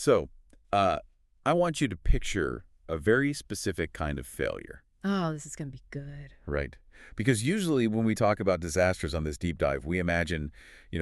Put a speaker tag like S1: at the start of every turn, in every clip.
S1: So, I want you to picture a very specific kind of failure.
S2: Oh, this is going to be good.
S1: Right. Because usually when we talk about disasters on this deep dive, we imagine,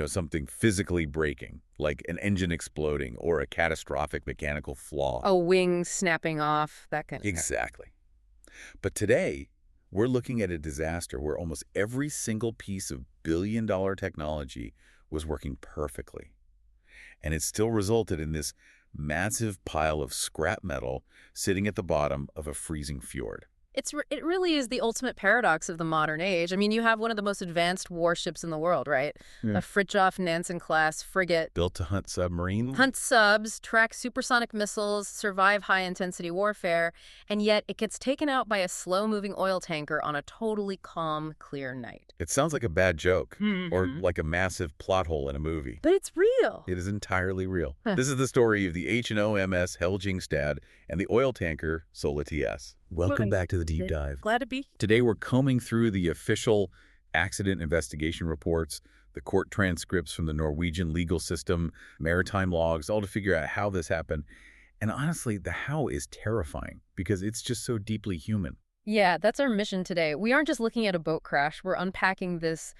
S1: something physically breaking, like an engine exploding or a catastrophic mechanical flaw.
S2: A wing snapping off, that kind of thing.
S1: Exactly. But today, we're looking at a disaster where almost every single piece of billion-dollar technology was working perfectly. And it still resulted in this massive pile of scrap metal sitting at the bottom of a freezing fjord.
S2: It really is the ultimate paradox of the modern age. I mean, you have one of the most advanced warships in the world, right?
S1: Yeah.
S2: A Fritjof Nansen-class frigate.
S1: Built to hunt submarines?
S2: Hunt subs, track supersonic missiles, survive high-intensity warfare, and yet it gets taken out by a slow-moving oil tanker on a totally calm, clear night.
S1: It sounds like a bad joke,
S2: Mm-hmm.
S1: or like a massive plot hole in a movie.
S2: But it's real.
S1: It is entirely real. This is the story of the HNoMS Helge Ingstad and the oil tanker Sola TS. Welcome back to the deep dive.
S2: Glad to be.
S1: Today we're combing through the official accident investigation reports, the court transcripts from the Norwegian legal system, maritime logs, all to figure out how this happened. And honestly, the how is terrifying because it's just so deeply human.
S2: Yeah, that's our mission today. We aren't just looking at a boat crash. We're unpacking this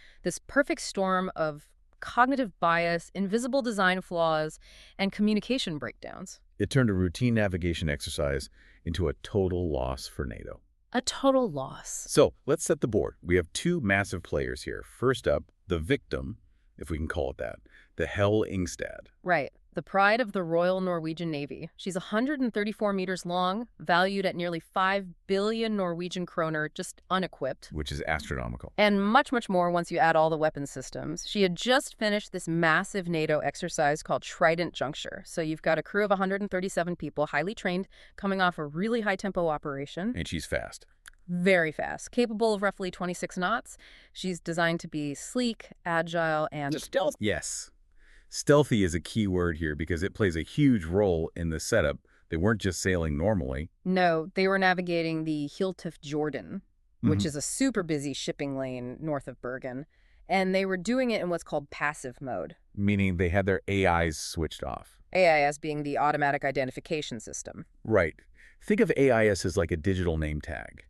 S2: perfect storm of cognitive bias, invisible design flaws, and communication breakdowns.
S1: It turned a routine navigation exercise into a total loss for NATO.
S2: A total loss.
S1: So let's set the board. We have two massive players here. First up, the victim, if we can call it that, the Helge Ingstad.
S2: Right. The pride of the Royal Norwegian Navy. She's 134 meters long, valued at nearly 5 billion Norwegian kroner, just unequipped.
S1: Which is astronomical.
S2: And much, much more once you add all the weapon systems. She had just finished this massive NATO exercise called Trident Juncture. So you've got a crew of 137 people, highly trained, coming off a really high-tempo operation.
S1: And she's fast.
S2: Very fast, capable of roughly 26 knots. She's designed to be sleek, agile, and
S1: stealthy. Yes. Stealthy is a key word here because it plays a huge role in the setup. They weren't just sailing normally.
S2: No, they were navigating the Hjeltefjorden, which is a super busy shipping lane north of Bergen. And they were doing it in what's called passive mode.
S1: Meaning they had their AIs switched off.
S2: AIS being the automatic identification system.
S1: Right. Think of AIS as like a digital name tag.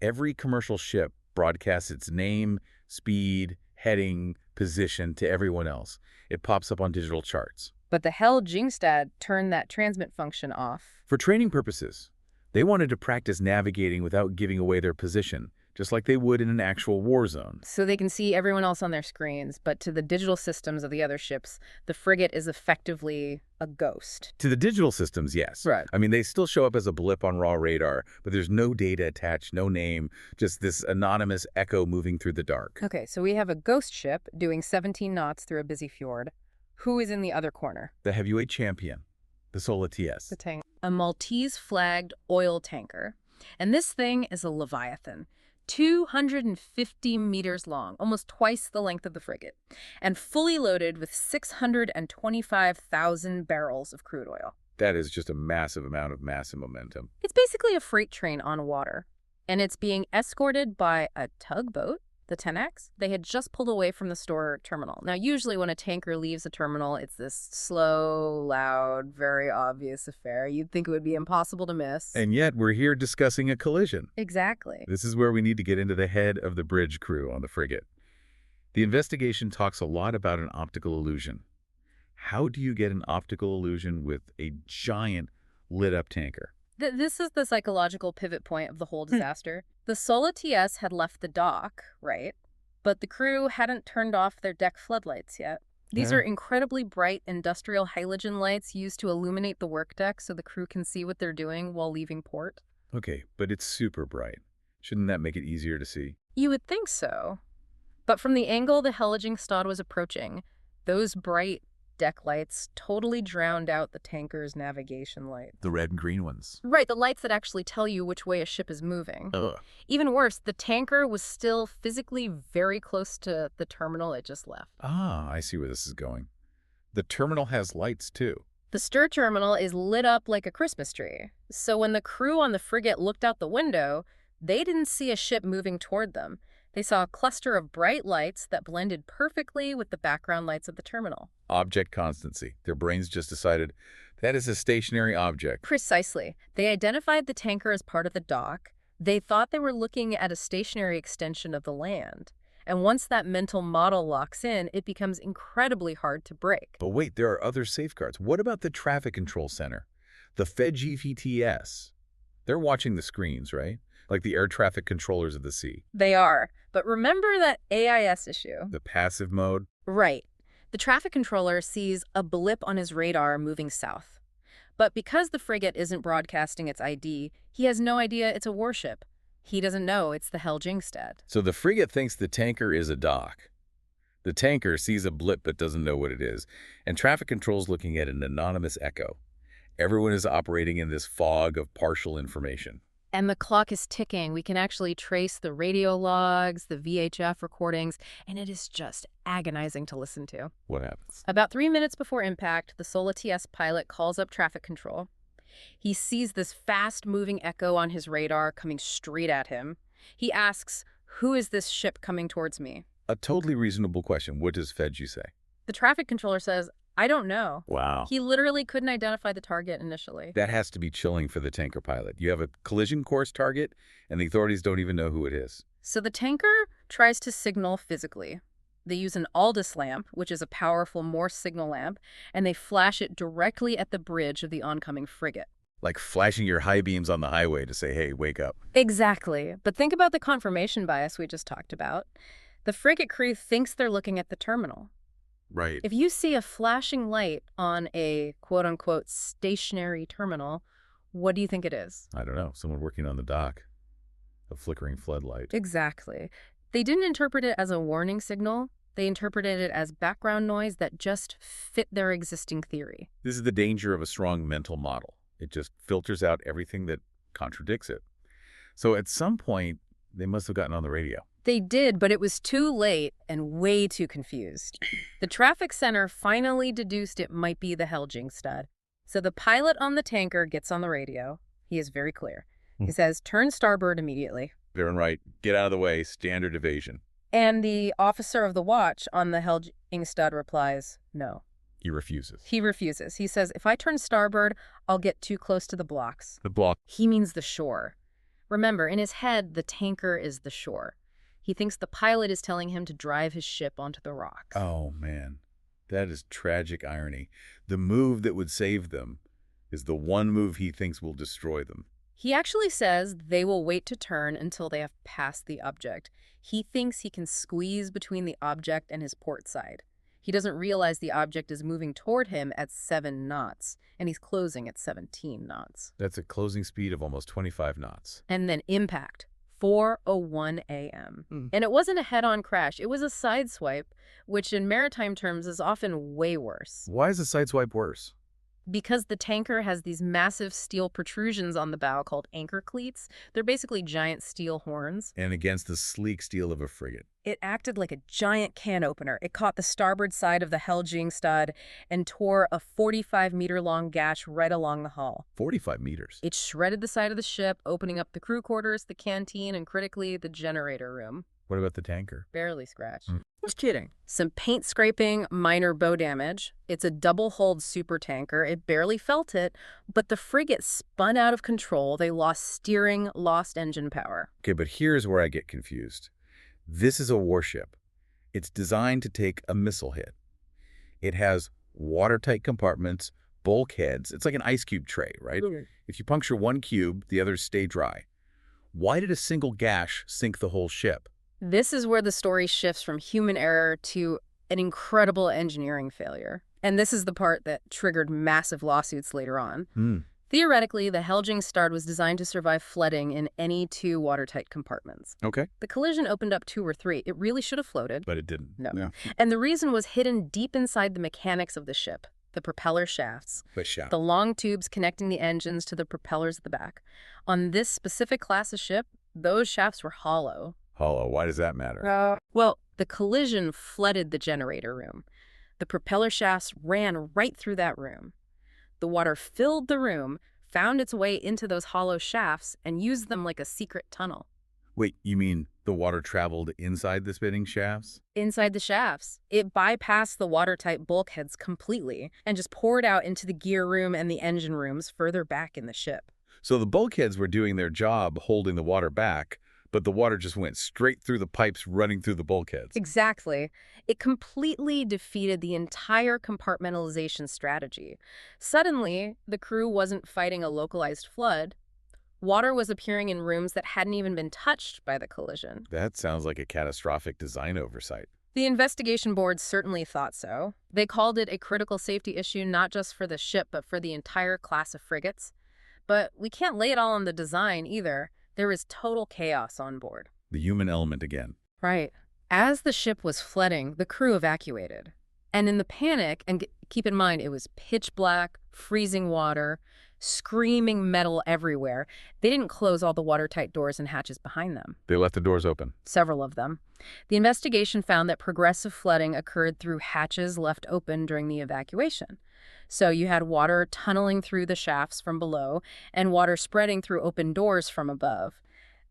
S1: Every commercial ship broadcasts its name, speed, heading, position to everyone else. It pops up on digital charts.
S2: But the Helge Ingstad turned that transmit function off.
S1: For training purposes, they wanted to practice navigating without giving away their position, just like they would in an actual war zone.
S2: So they can see everyone else on their screens, but to the digital systems of the other ships, the frigate is effectively a ghost.
S1: To the digital systems, yes.
S2: Right.
S1: I mean, they still show up as a blip on raw radar, but there's no data attached, no name, just this anonymous echo moving through the dark.
S2: Okay, so we have a ghost ship doing 17 knots through a busy fjord. Who is in the other corner?
S1: The heavyweight champion, the Sola TS.
S2: The tank. A Maltese-flagged oil tanker. And this thing is a Leviathan. 250 meters long, almost twice the length of the frigate, and fully loaded with 625,000 barrels of crude oil.
S1: That is just a massive amount of mass and momentum.
S2: It's basically a freight train on water, and it's being escorted by a tugboat, the 10X. They had just pulled away from the store terminal. Now, usually when a tanker leaves a terminal, it's this slow, loud, very obvious affair. You'd think it would be impossible to miss.
S1: And yet we're here discussing a collision.
S2: Exactly.
S1: This is where we need to get into the head of the bridge crew on the frigate. The investigation talks a lot about an optical illusion. How do you get an optical illusion with a giant lit-up tanker?
S2: This is the psychological pivot point of the whole disaster. The Sola TS had left the dock, right? But the crew hadn't turned off their deck floodlights yet. These are incredibly bright industrial halogen lights used to illuminate the work deck so the crew can see what they're doing while leaving port.
S1: Okay, but it's super bright. Shouldn't that make it easier to see?
S2: You would think so. But from the angle the Helge Ingstad was approaching, those bright deck lights totally drowned out the tanker's navigation light.
S1: The red and green ones.
S2: Right, the lights that actually tell you which way a ship is moving.
S1: Ugh.
S2: Even worse, the tanker was still physically very close to the terminal it just left.
S1: Ah, I see where this is going. The terminal has lights, too.
S2: The stir terminal is lit up like a Christmas tree. So when the crew on the frigate looked out the window, they didn't see a ship moving toward them. They saw a cluster of bright lights that blended perfectly with the background lights of the terminal.
S1: Object constancy. Their brains just decided that is a stationary object.
S2: Precisely. They identified the tanker as part of the dock. They thought they were looking at a stationary extension of the land. And once that mental model locks in, it becomes incredibly hard to break.
S1: But wait, there are other safeguards. What about the traffic control center? The fjord TS. They're watching the screens, right? Like the air traffic controllers of the sea.
S2: They are. But remember that AIS issue?
S1: The passive mode?
S2: Right. The traffic controller sees a blip on his radar moving south. But because the frigate isn't broadcasting its ID, he has no idea it's a warship. He doesn't know it's the Helge Ingstad.
S1: So the frigate thinks the tanker is a dock. The tanker sees a blip but doesn't know what it is. And traffic control's looking at an anonymous echo. Everyone is operating in this fog of partial information.
S2: And the clock is ticking. We can actually trace the radio logs, the VHF recordings, and it is just agonizing to listen to.
S1: What happens?
S2: About 3 minutes before impact, the Sola TS pilot calls up traffic control. He sees this fast-moving echo on his radar coming straight at him. He asks, "Who is this ship coming towards me?"
S1: A totally reasonable question. What does Fedji say?
S2: The traffic controller says, "I don't know."
S1: Wow.
S2: He literally couldn't identify the target initially.
S1: That has to be chilling for the tanker pilot. You have a collision course target, and the authorities don't even know who it is.
S2: So the tanker tries to signal physically. They use an Aldous lamp, which is a powerful Morse signal lamp, and they flash it directly at the bridge of the oncoming frigate.
S1: Like flashing your high beams on the highway to say, hey, wake up.
S2: Exactly. But think about the confirmation bias we just talked about. The frigate crew thinks they're looking at the terminal.
S1: Right.
S2: If you see a flashing light on a quote-unquote stationary terminal, what do you think it is?
S1: I don't know. Someone working on the dock. A flickering floodlight.
S2: Exactly. They didn't interpret it as a warning signal. They interpreted it as background noise that just fit their existing theory.
S1: This is the danger of a strong mental model. It just filters out everything that contradicts it. So at some point, they must have gotten on the radio.
S2: They did, but it was too late and way too confused. The traffic center finally deduced it might be the Helge Ingstad. So the pilot on the tanker gets on the radio. He is very clear. He says, "Turn starboard immediately."
S1: Very right. Get out of the way. Standard evasion.
S2: And the officer of the watch on the Helge Ingstad replies, "No."
S1: He refuses.
S2: He refuses. He says, "If I turn starboard, I'll get too close to the blocks."
S1: The block.
S2: He means the shore. Remember, in his head, the tanker is the shore. He thinks the pilot is telling him to drive his ship onto the rocks.
S1: Oh, man. That is tragic irony. The move that would save them is the one move he thinks will destroy them.
S2: He actually says they will wait to turn until they have passed the object. He thinks he can squeeze between the object and his port side. He doesn't realize the object is moving toward him at 7 knots, and he's closing at 17 knots.
S1: That's a closing speed of almost 25 knots.
S2: And then impact, 4:01 a.m. And it wasn't a head-on crash. It was a sideswipe, which in maritime terms is often way worse.
S1: Why is a sideswipe worse?
S2: Because the tanker has these massive steel protrusions on the bow called anchor cleats. They're basically giant steel horns.
S1: And against the sleek steel of a frigate.
S2: It acted like a giant can opener. It caught the starboard side of the Helge Ingstad and tore a 45-meter-long gash right along the hull.
S1: 45 meters.
S2: It shredded the side of the ship, opening up the crew quarters, the canteen, and critically, the generator room.
S1: What about the tanker?
S2: Barely scratched.
S1: Just kidding.
S2: Some paint scraping, minor bow damage. It's a double-hulled super tanker. It barely felt it, but the frigate spun out of control. They lost steering, lost engine power.
S1: Okay, but here's where I get confused. This is a warship. It's designed to take a missile hit. It has watertight compartments, bulkheads. It's like an ice cube tray, right?
S2: Okay.
S1: If you puncture one cube, the others stay dry. Why did a single gash sink the whole ship?
S2: This is where the story shifts from human error to an incredible engineering failure. And this is the part that triggered massive lawsuits later on. Theoretically, the Helge Ingstad was designed to survive flooding in any 2 watertight compartments.
S1: Okay.
S2: The collision opened up 2 or 3. It really should have floated.
S1: But it didn't.
S2: No.
S1: Yeah.
S2: And the reason was hidden deep inside the mechanics of the ship, the propeller shafts,
S1: But shaft.
S2: the long tubes connecting the engines to the propellers at the back. On this specific class of ship, those shafts were hollow.
S1: Hollow. Why does that matter?
S2: Well, the collision flooded the generator room. The propeller shafts ran right through that room. The water filled the room, found its way into those hollow shafts, and used them like a secret tunnel.
S1: Wait, you mean The water traveled inside the spinning shafts?
S2: Inside the shafts, it bypassed the watertight bulkheads completely and just poured out into the gear room and the engine rooms further back in the ship.
S1: So the bulkheads were doing their job holding the water back, but the water just went straight through the pipes running through the bulkheads.
S2: Exactly. It completely defeated the entire compartmentalization strategy. Suddenly, the crew wasn't fighting a localized flood. Water was appearing in rooms that hadn't even been touched by the collision.
S1: That sounds like a catastrophic design oversight.
S2: The investigation board certainly thought so. They called it a critical safety issue not just for the ship, but for the entire class of frigates. But we can't lay it all on the design either. There is total chaos on board.
S1: The human element again.
S2: Right. As the ship was flooding, the crew evacuated. And in the panic, and keep in mind, it was pitch black, freezing water, screaming metal everywhere. They didn't close all the watertight doors and hatches behind them.
S1: They left the doors open.
S2: Several of them. The investigation found that progressive flooding occurred through hatches left open during the evacuation. So you had water tunneling through the shafts from below and water spreading through open doors from above.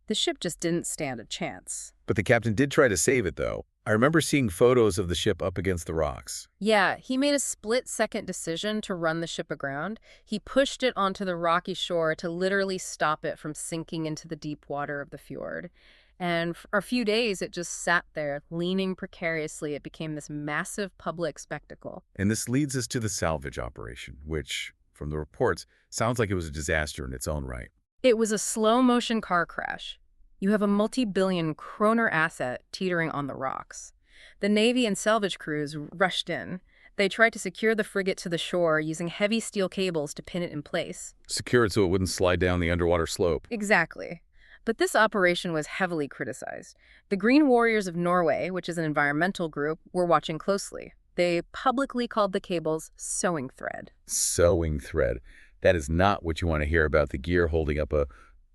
S2: The ship just didn't stand a chance.
S1: But the captain did try to save it, though. I remember seeing photos of the ship up against the rocks.
S2: Yeah, he made a split-second decision to run the ship aground. He pushed it onto the rocky shore to literally stop it from sinking into the deep water of the fjord. And for a few days, it just sat there, leaning precariously. It became this massive public spectacle.
S1: And this leads us to the salvage operation, which, from the reports, sounds like it was a disaster in its own right.
S2: It was a slow-motion car crash. You have a multi-billion kroner asset teetering on the rocks. The Navy and salvage crews rushed in. They tried to secure the frigate to the shore using heavy steel cables to pin it in place.
S1: Secure it so it wouldn't slide down the underwater slope.
S2: Exactly. But this operation was heavily criticized. The Green Warriors of Norway, which is an environmental group, were watching closely. They publicly called the cables sewing thread.
S1: Sewing thread. That is not what you want to hear about the gear holding up a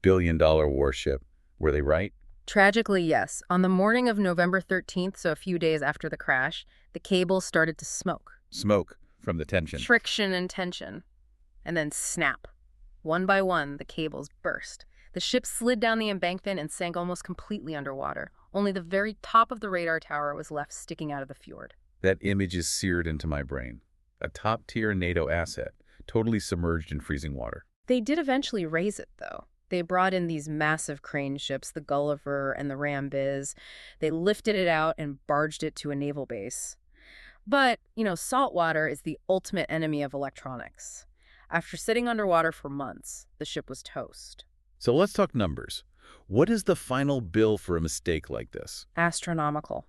S1: billion-dollar warship. Were they right?
S2: Tragically, yes. On the morning of November 13th, so a few days after the crash, the cable started to smoke.
S1: Smoke from the tension.
S2: Friction and tension. And then snap. One by one, the cables burst. The ship slid down the embankment and sank almost completely underwater. Only the very top of the radar tower was left sticking out of the fjord.
S1: That image is seared into my brain. A top-tier NATO asset, totally submerged in freezing water.
S2: They did eventually raise it, though. They brought in these massive crane ships, the Gulliver and the Rambiz. They lifted it out and barged it to a naval base. But, salt water is the ultimate enemy of electronics. After sitting underwater for months, the ship was toast.
S1: So let's talk numbers. What is the final bill for a mistake like this?
S2: Astronomical.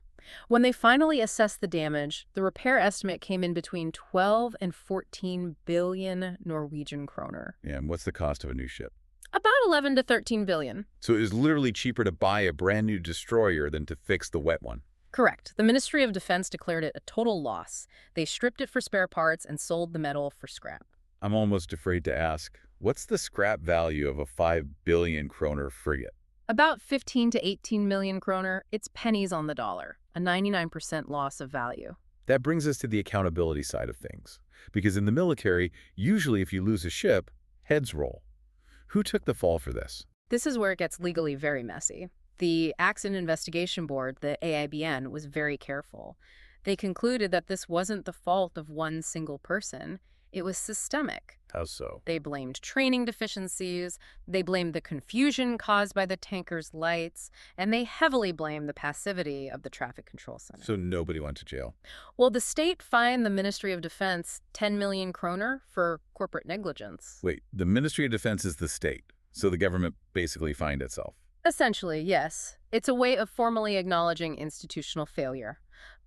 S2: When they finally assessed the damage, the repair estimate came in between 12 and 14 billion Norwegian kroner.
S1: Yeah, and what's the cost of a new ship?
S2: About 11 to 13 billion.
S1: So it was literally cheaper to buy a brand new destroyer than to fix the wet one.
S2: Correct. The Ministry of Defense declared it a total loss. They stripped it for spare parts and sold the metal for scrap.
S1: I'm almost afraid to ask, what's the scrap value of a 5 billion kroner frigate?
S2: About 15 to 18 million kroner. It's pennies on the dollar, a 99% loss of value.
S1: That brings us to the accountability side of things. Because in the military, usually if you lose a ship, heads roll. Who took the fall for this?
S2: This is where it gets legally very messy. The Accident Investigation Board, the AIBN, was very careful. They concluded that this wasn't the fault of one single person. It was systemic.
S1: How so?
S2: They blamed training deficiencies, they blamed the confusion caused by the tanker's lights, and they heavily blamed the passivity of the traffic control center.
S1: So nobody went to jail?
S2: Well, the state fined the Ministry of Defense 10 million kroner for corporate negligence.
S1: Wait, the Ministry of Defense is the state, so the government basically fined itself.
S2: Essentially, yes. It's a way of formally acknowledging institutional failure.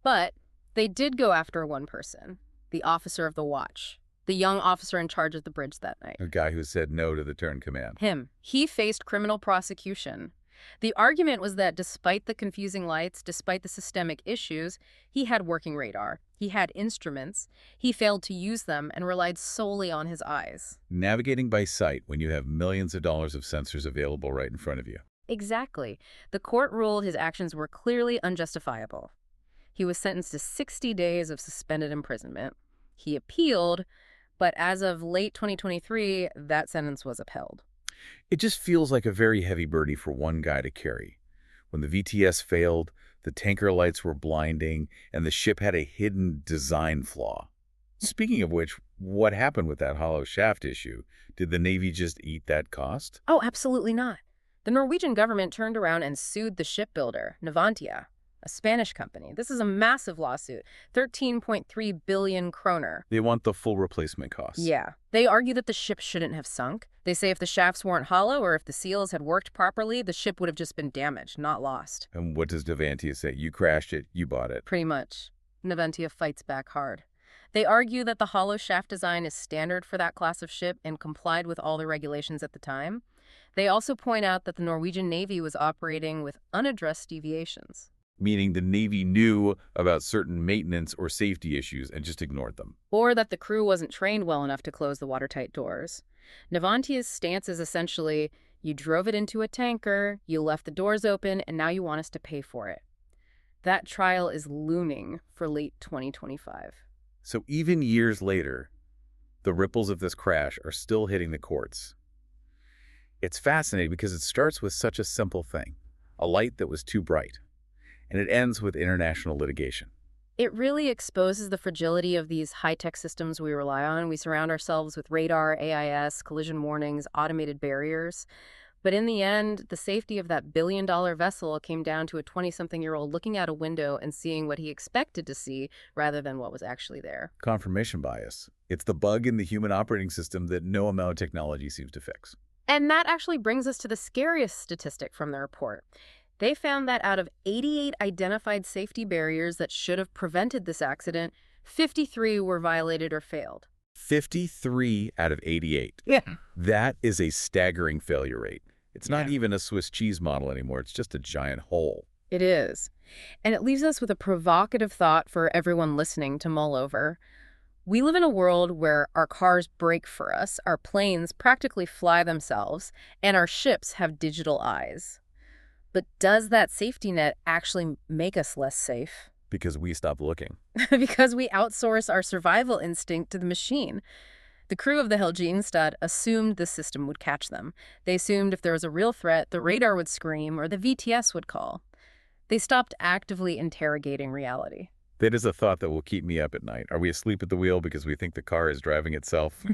S2: But they did go after one person, the officer of the watch. The young officer in charge of the bridge that night.
S1: A guy who said no to the turn command.
S2: Him. He faced criminal prosecution. The argument was that despite the confusing lights, despite the systemic issues, he had working radar. He had instruments. He failed to use them and relied solely on his eyes.
S1: Navigating by sight when you have millions of dollars of sensors available right in front of you.
S2: Exactly. The court ruled his actions were clearly unjustifiable. He was sentenced to 60 days of suspended imprisonment. He appealed, but as of late 2023, that sentence was upheld.
S1: It just feels like a very heavy burden for one guy to carry. When the VTS failed, the tanker lights were blinding, and the ship had a hidden design flaw. Speaking of which, what happened with that hollow shaft issue? Did the Navy just eat that cost?
S2: Oh, absolutely not. The Norwegian government turned around and sued the shipbuilder, Navantia, a Spanish company. This is a massive lawsuit, 13.3 billion kroner.
S1: They want the full replacement costs.
S2: Yeah. They argue that the ship shouldn't have sunk. They say if the shafts weren't hollow or if the seals had worked properly, the ship would have just been damaged, not lost.
S1: And what does Navantia say? You crashed it, you bought it.
S2: Pretty much. Navantia fights back hard. They argue that the hollow shaft design is standard for that class of ship and complied with all the regulations at the time. They also point out that the Norwegian Navy was operating with unaddressed deviations.
S1: Meaning the Navy knew about certain maintenance or safety issues and just ignored them.
S2: Or that the crew wasn't trained well enough to close the watertight doors. Navantia's stance is essentially, you drove it into a tanker, you left the doors open, and now you want us to pay for it. That trial is looming for late 2025.
S1: So even years later, the ripples of this crash are still hitting the courts. It's fascinating because it starts with such a simple thing, a light that was too bright, and it ends with international litigation.
S2: It really exposes the fragility of these high-tech systems we rely on. We surround ourselves with radar, AIS, collision warnings, automated barriers. But in the end, the safety of that billion-dollar vessel came down to a 20-something-year-old looking out a window and seeing what he expected to see rather than what was actually there.
S1: Confirmation bias. It's the bug in the human operating system that no amount of technology seems to fix.
S2: And that actually brings us to the scariest statistic from the report. They found that out of 88 identified safety barriers that should have prevented this accident, 53 were violated or failed.
S1: 53 out of 88.
S2: Yeah.
S1: That is a staggering failure rate. It's not even a Swiss cheese model anymore. It's just a giant hole.
S2: It is. And it leaves us with a provocative thought for everyone listening to mull over. We live in a world where our cars brake for us, our planes practically fly themselves, and our ships have digital eyes. But does that safety net actually make us less safe?
S1: Because we stopped looking.
S2: Because we outsource our survival instinct to the machine. The crew of the Helge Ingstad assumed the system would catch them. They assumed if there was a real threat, the radar would scream or the VTS would call. They stopped actively interrogating reality.
S1: That is a thought that will keep me up at night. Are we asleep at the wheel because we think the car is driving itself?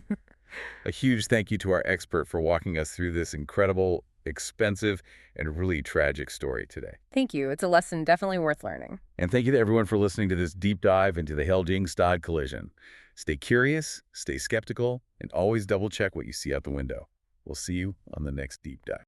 S1: A huge thank you to our expert for walking us through this incredible, expensive, and really tragic story today.
S2: Thank you. It's a lesson definitely worth learning.
S1: And thank you to everyone for listening to this deep dive into the Helge Ingstad collision. Stay curious, stay skeptical, and always double-check what you see out the window. We'll see you on the next deep dive.